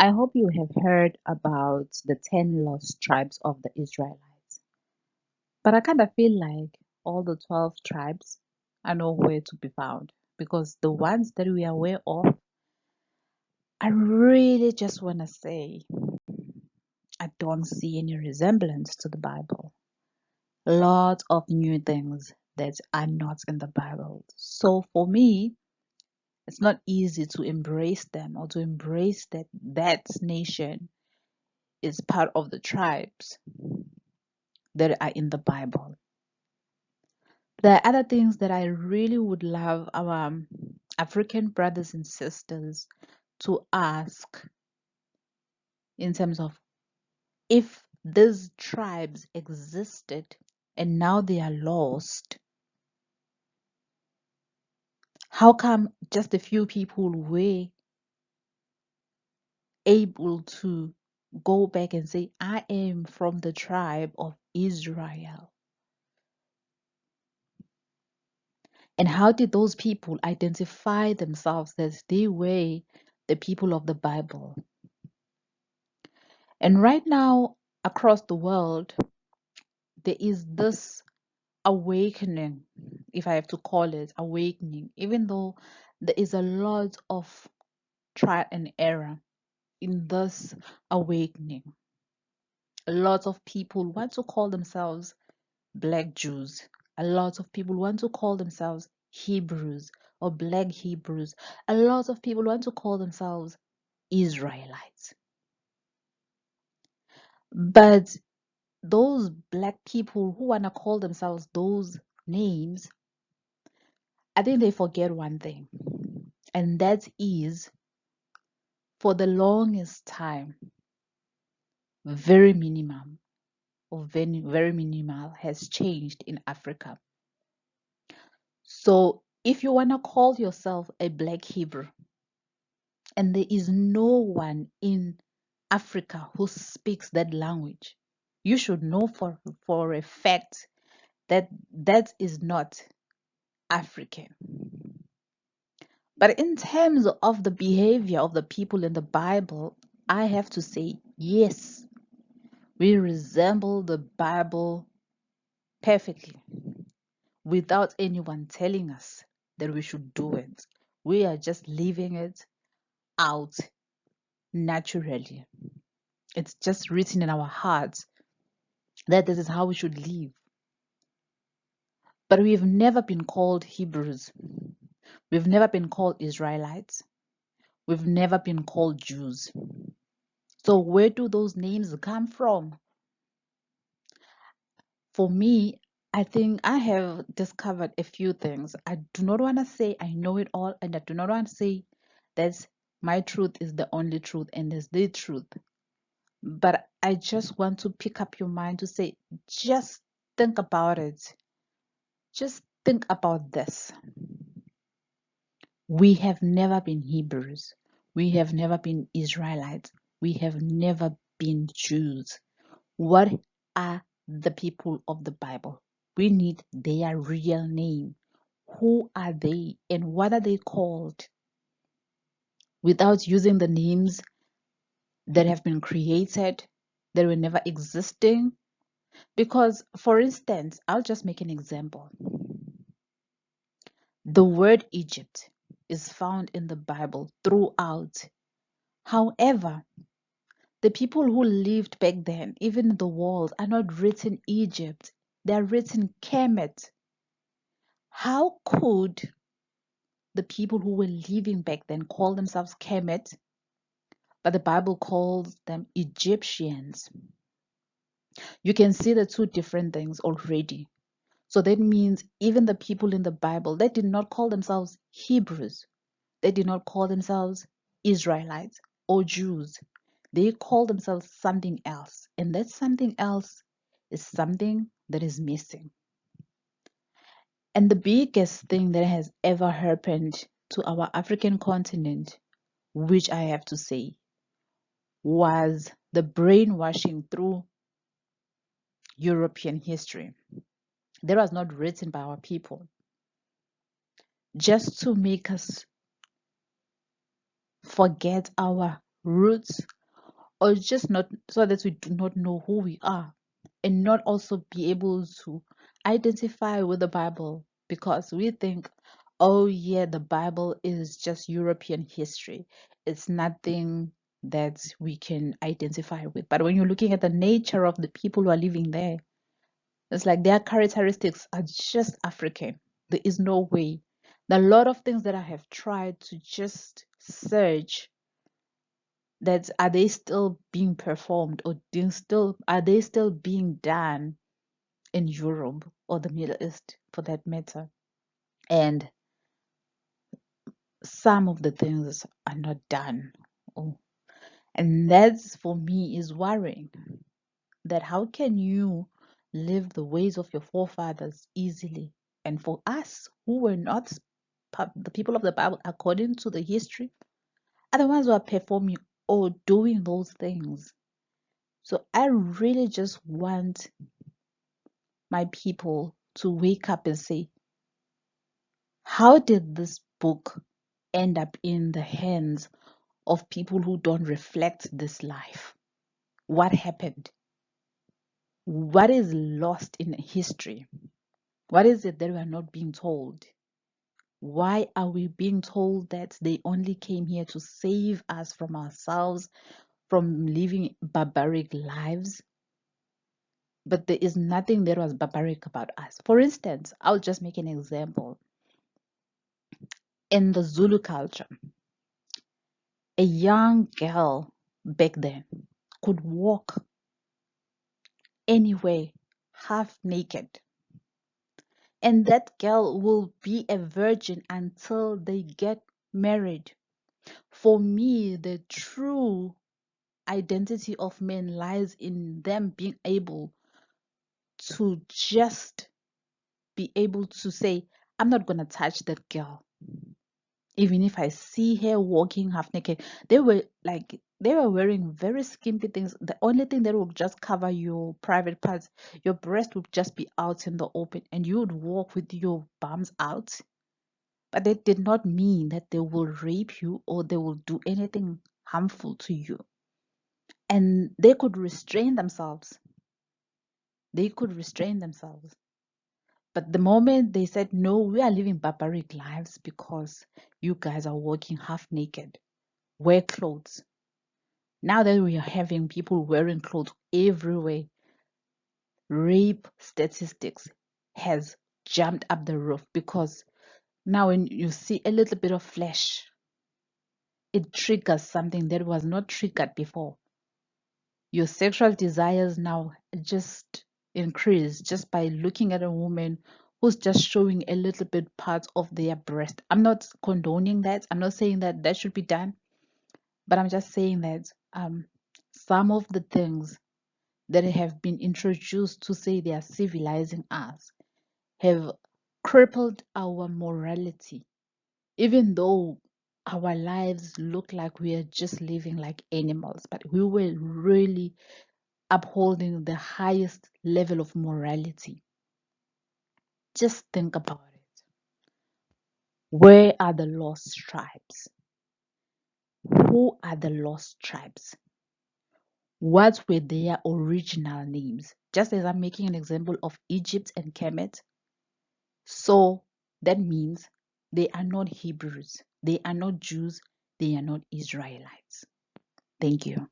I hope you have heard about the 10 lost tribes of the Israelites. But I kind of feel like all the 12 tribes are nowhere to be found because the ones that we are aware of, I really just want to say I don't see any resemblance to the Bible. Lots of new things that are not in the Bible. So for me, it's not easy to embrace them or to embrace that nation is part of the tribes that are in the Bible. There are other things that I really would love our African brothers and sisters to ask in terms of if these tribes existed and now they are lost, how come just a few people were able to go back and say, I am from the tribe of Israel? And how did those people identify themselves as they were the people of the Bible? And right now, across the world, there is this awakening, if I have to call it awakening, even though there is a lot of trial and error in this awakening. A lot of people want to call themselves Black Jews. A lot of people want to call themselves Hebrews or Black Hebrews. A lot of people want to call themselves Israelites. But those Black people who want to call themselves those names, I think they forget one thing, and that is for the longest time, very minimum or very minimal has changed in Africa. So if you want to call yourself a Black Hebrew, and there is no one in Africa who speaks that language, you should know for a fact that that is not African. But in terms of the behavior of the people in the Bible, I have to say, yes, we resemble the Bible perfectly without anyone telling us that we should do it. We are just living it out naturally. It's just written in our hearts that this is how we should live. But we've never been called Hebrews. We've never been called Israelites. We've never been called Jews. So where do those names come from? For me, I think I have discovered a few things. I do not want to say I know it all, and I do not want to say that my truth is the only truth and is the truth. But I just want to pick up your mind to say, just think about it. Just think about this. We have never been Hebrews. We have never been Israelites. We have never been Jews. What are the people of the Bible? We need their real name. Who are they and what are they called? Without using the names that have been created, that were never existing. Because, for instance, I'll just make an example. The word Egypt is found in the Bible throughout. However, the people who lived back then, even in the walls, are not written Egypt. They are written Kemet. How could the people who were living back then call themselves Kemet, but the Bible calls them Egyptians? You can see the two different things already. So that means even the people in the Bible, they did not call themselves Hebrews. They did not call themselves Israelites or Jews. They call themselves something else. And that something else is something that is missing. And the biggest thing that has ever happened to our African continent, which I have to say, was the brainwashing through European history. That was not written by our people, just to make us forget our roots, or just not so that we do not know who we are, and not also be able to identify with the Bible because we think, oh yeah, the Bible is just European history. It's nothing that we can identify with. But when you're looking at the nature of the people who are living there, it's like their characteristics are just African. There is no way. There are a lot of things that I have tried to just search, that are they still being performed, or are they still being done in Europe or the Middle East for that matter. And some of the things are not done. Oh, and that's for me is worrying, that how can you live the ways of your forefathers easily? And for us who were not the people of the Bible according to the history, are the ones who are performing or doing those things. So I really just want my people to wake up and say, how did this book end up in the hands of people who don't reflect this life? What happened? What is lost in history? What is it that we are not being told? Why are we being told that they only came here to save us from ourselves, from living barbaric lives? But there is nothing that was barbaric about us. For instance, I'll just make an example. In the Zulu culture, a young girl back then could walk anywhere half naked, and that girl will be a virgin until they get married. For me, the true identity of men lies in them being able to just be able to say, I'm not going to touch that girl. Even if I see her walking half naked, they were wearing very skimpy things. The only thing that would just cover your private parts, your breast would just be out in the open, and you would walk with your bums out. But that did not mean that they will rape you or they will do anything harmful to you. And they could restrain themselves. They could restrain themselves. But the moment they said, no, we are living barbaric lives because you guys are walking half naked, wear clothes. Now that we are having people wearing clothes everywhere, rape statistics has jumped up the roof, because now when you see a little bit of flesh, it triggers something that was not triggered before. Your sexual desires now just increase just by looking at a woman who's just showing a little bit part of their breast. I'm not condoning that. I'm not saying that that should be done, but I'm just saying that some of the things that have been introduced to say they are civilizing us have crippled our morality, even though our lives look like we are just living like animals, but we were really upholding the highest level of morality. Just think about it. Where are the lost tribes? Who are the lost tribes? What were their original names? Just as I'm making an example of Egypt and Kemet, so that means they are not Hebrews, they are not Jews, they are not Israelites. Thank you.